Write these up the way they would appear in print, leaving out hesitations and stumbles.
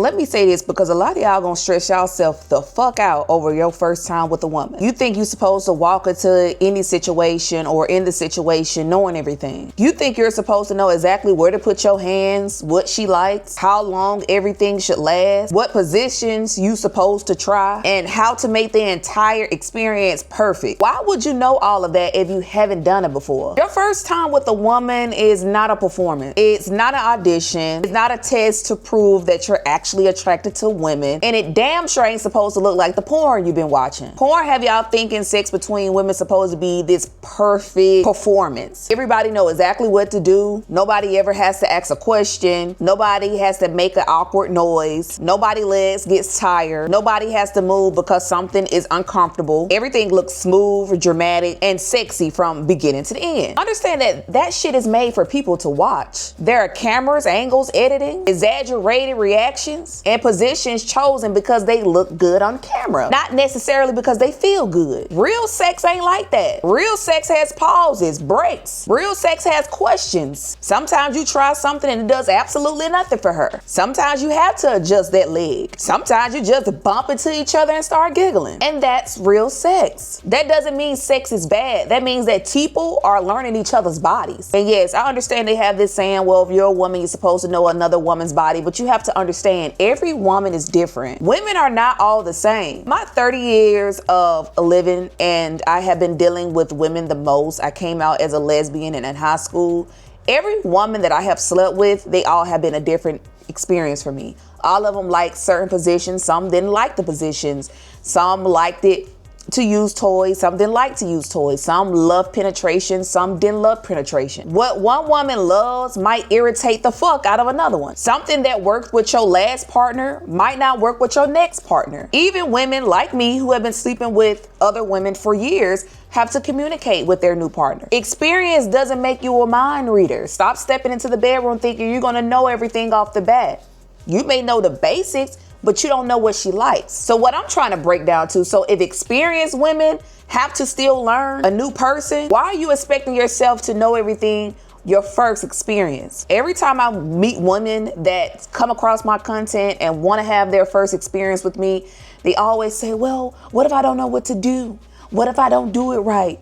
let me say this because a lot of y'all gonna stress yourself the fuck out over your first time with a woman. You think you're supposed to walk into any situation or in the situation knowing everything. You think you're supposed to know exactly where to put your hands, what she likes, how long everything should last, what positions you supposed to try, and how to make the entire experience perfect. Why would you know all of that if you haven't done it before? Your first time with a woman is not a performance. It's not an audition. It's not a test to prove that you're actually attracted to women. And it damn sure ain't supposed to look like the porn you've been watching. Porn have y'all thinking sex between women supposed to be this perfect performance. Everybody know exactly what to do. Nobody ever has to ask a question. Nobody has to make an awkward noise. Nobody legs gets tired. Nobody has to move because something is uncomfortable. Everything looks smooth, dramatic, and sexy from beginning to the end. Understand that shit is made for people to watch. There are cameras, angles, editing, exaggerated reactions, and positions chosen because they look good on camera, not necessarily because they feel good. Real sex ain't like that. Real sex has pauses, breaks. Real sex has questions. Sometimes you try something and it does absolutely nothing for her. Sometimes you have to adjust that leg. Sometimes you just bump into each other and start giggling. And that's real sex. That doesn't mean sex is bad. That means that people are learning each other's bodies. And yes, I understand they have this saying, well, if you're a woman, you're supposed to know another woman's body, but you have to understand every woman is different. Women are not all the same. My 30 years of living, and I have been dealing with women the most. I came out as a lesbian and in high school. Every woman that I have slept with, they all have been a different experience for me. All of them liked certain positions. Some didn't like the positions. Some liked it to use toys. Some didn't like to use toys. Some loved penetration. Some didn't love penetration. What one woman loves might irritate the fuck out of another one. Something that worked with your last partner might not work with your next partner. Even women like me who have been sleeping with other women for years have to communicate with their new partner. Experience doesn't make you a mind reader. Stop stepping into the bedroom thinking you're gonna know everything off the bat. You may know the basics, but you don't know what she likes. So what I'm trying to break down to, so if experienced women have to still learn a new person, why are you expecting yourself to know everything your first experience? Every time I meet women that come across my content and want to have their first experience with me, they always say, well, what if I don't know what to do? What if I don't do it right?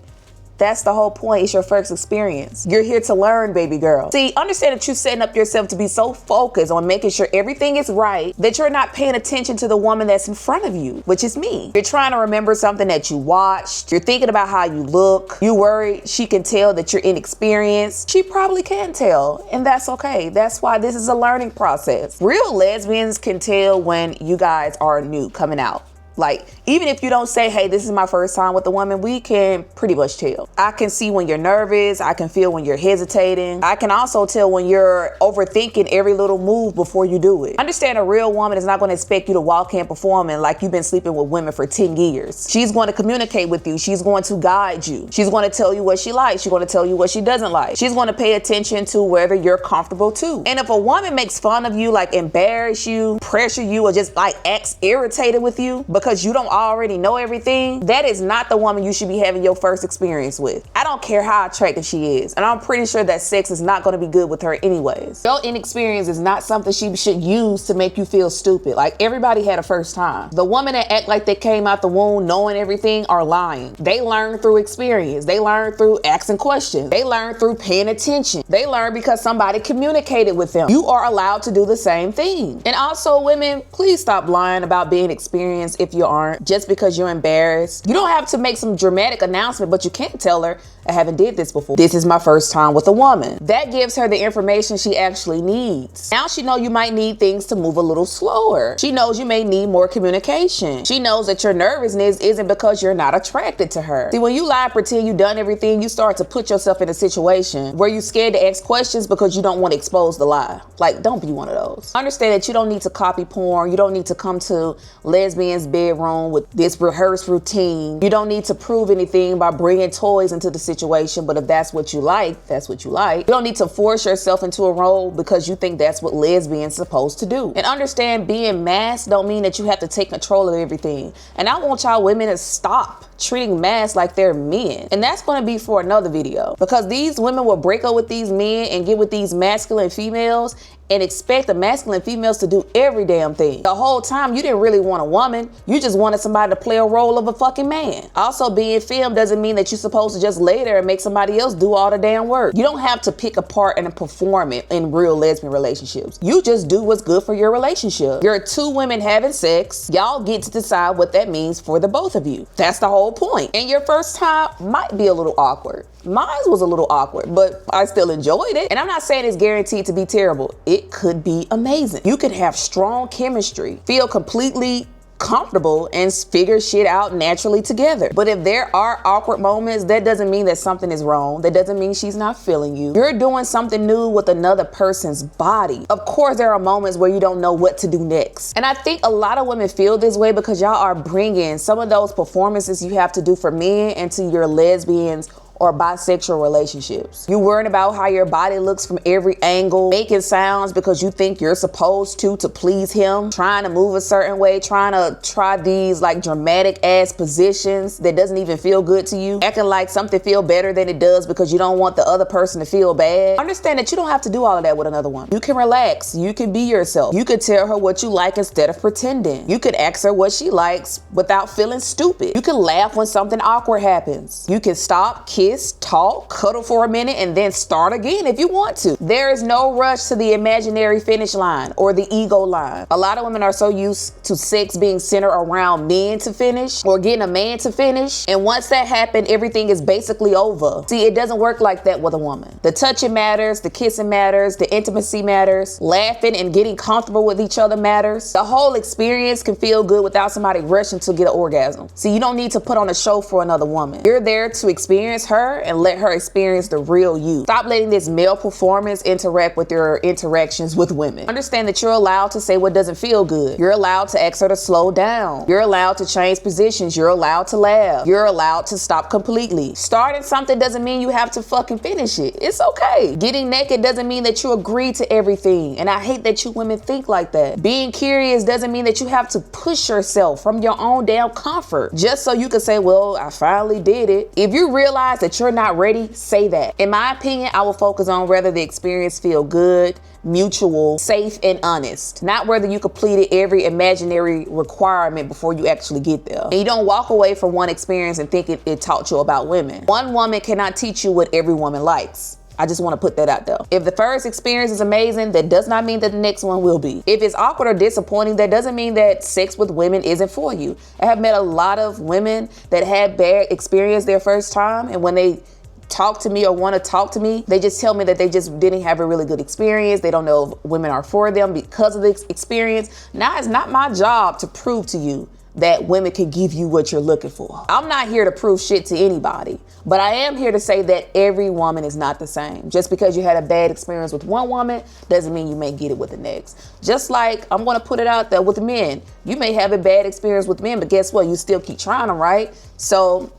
That's the whole point. It's your first experience. You're here to learn, baby girl. See, understand that you're setting up yourself to be so focused on making sure everything is right that you're not paying attention to the woman that's in front of you, which is me. You're trying to remember something that you watched. You're thinking about how you look. You worry she can tell that you're inexperienced. She probably can tell, and that's okay. That's why this is a learning process. Real lesbians can tell when you guys are new coming out. Like, even if you don't say, hey, this is my first time with a woman, we can pretty much tell. I can see when you're nervous. I can feel when you're hesitating. I can also tell when you're overthinking every little move before you do it. Understand, a real woman is not going to expect you to walk in performing like you've been sleeping with women for 10 years. She's going to communicate with you. She's going to guide you. She's going to tell you what she likes. She's going to tell you what she doesn't like. She's going to pay attention to whether you're comfortable too. And if a woman makes fun of you, like embarrass you, pressure you, or just like acts irritated with you because you don't already know everything, that is not the woman you should be having your first experience with. I don't care how attractive she is, and I'm pretty sure that sex is not going to be good with her anyways. Your inexperience is not something she should use to make you feel stupid. Like, everybody had a first time. The women that act like they came out the womb knowing everything are lying. They learn through experience. They learn through asking questions. They learn through paying attention. They learn because somebody communicated with them. You are allowed to do the same thing. And also, women, please stop lying about being experienced if you aren't, just because you're embarrassed. You don't have to make some dramatic announcement, but you can't tell her, I haven't did this before. This is my first time with a woman. That gives her the information she actually needs. Now she knows you might need things to move a little slower. She knows you may need more communication. She knows that your nervousness isn't because you're not attracted to her. See, when you lie, pretend you've done everything, you start to put yourself in a situation where you're scared to ask questions because you don't want to expose the lie. Like, don't be one of those. Understand that you don't need to copy porn. You don't need to come to lesbians' bedroom with this rehearsed routine. You don't need to prove anything by bringing toys into the situation, but if that's what you like, that's what you like. You don't need to force yourself into a role because you think that's what lesbians supposed to do. And understand, being masked don't mean that you have to take control of everything. And I want y'all women to stop treating men like they're men. And that's going to be for another video, because these women will break up with these men and get with these masculine females and expect the masculine females to do every damn thing. The whole time you didn't really want a woman, you just wanted somebody to play a role of a fucking man. Also, being femme doesn't mean that you're supposed to just lay there and make somebody else do all the damn work. You don't have to pick a part and perform it in real lesbian relationships. You just do what's good for your relationship. You're two women having sex. Y'all get to decide what that means for the both of you. That's the whole point. And your first time might be a little awkward. Mine was a little awkward, but I still enjoyed it. And I'm not saying it's guaranteed to be terrible. It could be amazing. You could have strong chemistry, feel completely comfortable, and figure shit out naturally together. But if there are awkward moments, that doesn't mean that something is wrong. That doesn't mean she's not feeling you. You're doing something new with another person's body. Of course, there are moments where you don't know what to do next. And I think a lot of women feel this way because y'all are bringing some of those performances you have to do for men into your lesbians or bisexual relationships. You worrying about how your body looks from every angle, making sounds because you think you're supposed to please him, trying to move a certain way, trying to try these like dramatic ass positions that doesn't even feel good to you, acting like something feel better than it does because you don't want the other person to feel bad. Understand that you don't have to do all of that with another one. You can relax. You can be yourself. You could tell her what you like instead of pretending. You could ask her what she likes without feeling stupid. You can laugh when something awkward happens. You can stop, kiss, talk, cuddle for a minute, and then start again if you want to. There is no rush to the imaginary finish line or the ego line. A lot of women are so used to sex being centered around men to finish or getting a man to finish. And once that happened, everything is basically over. See, it doesn't work like that with a woman. The touching matters, the kissing matters, the intimacy matters, laughing and getting comfortable with each other matters. The whole experience can feel good without somebody rushing to get an orgasm. See, you don't need to put on a show for another woman. You're there to experience her and let her experience the real you. Stop letting this male performance interact with your interactions with women. Understand that you're allowed to say what doesn't feel good. You're allowed to ask her to slow down. You're allowed to change positions. You're allowed to laugh. You're allowed to stop completely. Starting something doesn't mean you have to fucking finish it. It's okay. Getting naked doesn't mean that you agree to everything. And I hate that you women think like that. Being curious doesn't mean that you have to push yourself from your own damn comfort just so you can say, well, I finally did it. If you realize that you're not ready, say that. In my opinion, I will focus on whether the experience feel good, mutual, safe, and honest. Not whether you completed every imaginary requirement before you actually get there. And you don't walk away from one experience and think it taught you about women. One woman cannot teach you what every woman likes. I just want to put that out there. If the first experience is amazing, that does not mean that the next one will be. If it's awkward or disappointing, that doesn't mean that sex with women isn't for you. I have met a lot of women that had bad experience their first time, and when they talk to me or want to talk to me, they just tell me that they just didn't have a really good experience. They don't know if women are for them because of the experience. Now, it's not my job to prove to you that women can give you what you're looking for. I'm not here to prove shit to anybody, but I am here to say that every woman is not the same. Just because you had a bad experience with one woman doesn't mean you may get it with the next. Just like I'm gonna put it out there with men. You may have a bad experience with men, but guess what? You still keep trying them, right? So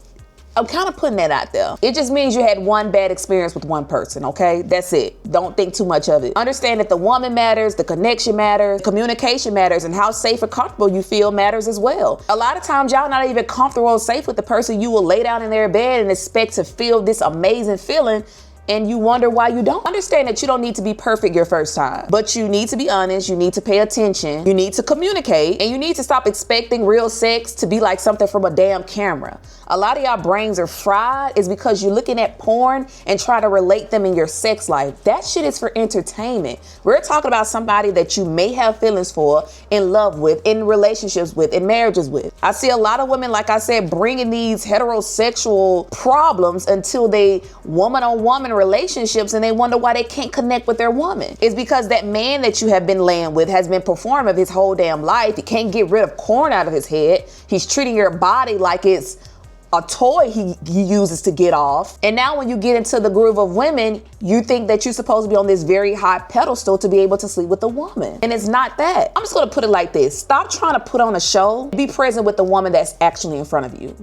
I'm kind of putting that out there. It just means you had one bad experience with one person, okay? That's it. Don't think too much of it. Understand that the woman matters, the connection matters, communication matters, and how safe and comfortable you feel matters as well. A lot of times y'all not even comfortable or safe with the person. You will lay down in their bed and expect to feel this amazing feeling, and you wonder why you don't. Understand that you don't need to be perfect your first time, but you need to be honest, you need to pay attention, you need to communicate, and you need to stop expecting real sex to be like something from a damn camera. A lot of y'all brains are fried is because you're looking at porn and try to relate them in your sex life. That shit is for entertainment. We're talking about somebody that you may have feelings for, in love with, in relationships with, in marriages with. I see a lot of women, like I said, bringing these heterosexual problems until they woman-on-woman relationships, and they wonder why they can't connect with their woman. It's because that man that you have been laying with has been performative his whole damn life. He can't get rid of corn out of his head. He's treating your body like it's a toy he uses to get off. And now when you get into the groove of women, you think that you're supposed to be on this very high pedestal to be able to sleep with a woman. And it's not that. I'm just gonna put it like this. Stop trying to put on a show. Be present with the woman that's actually in front of you.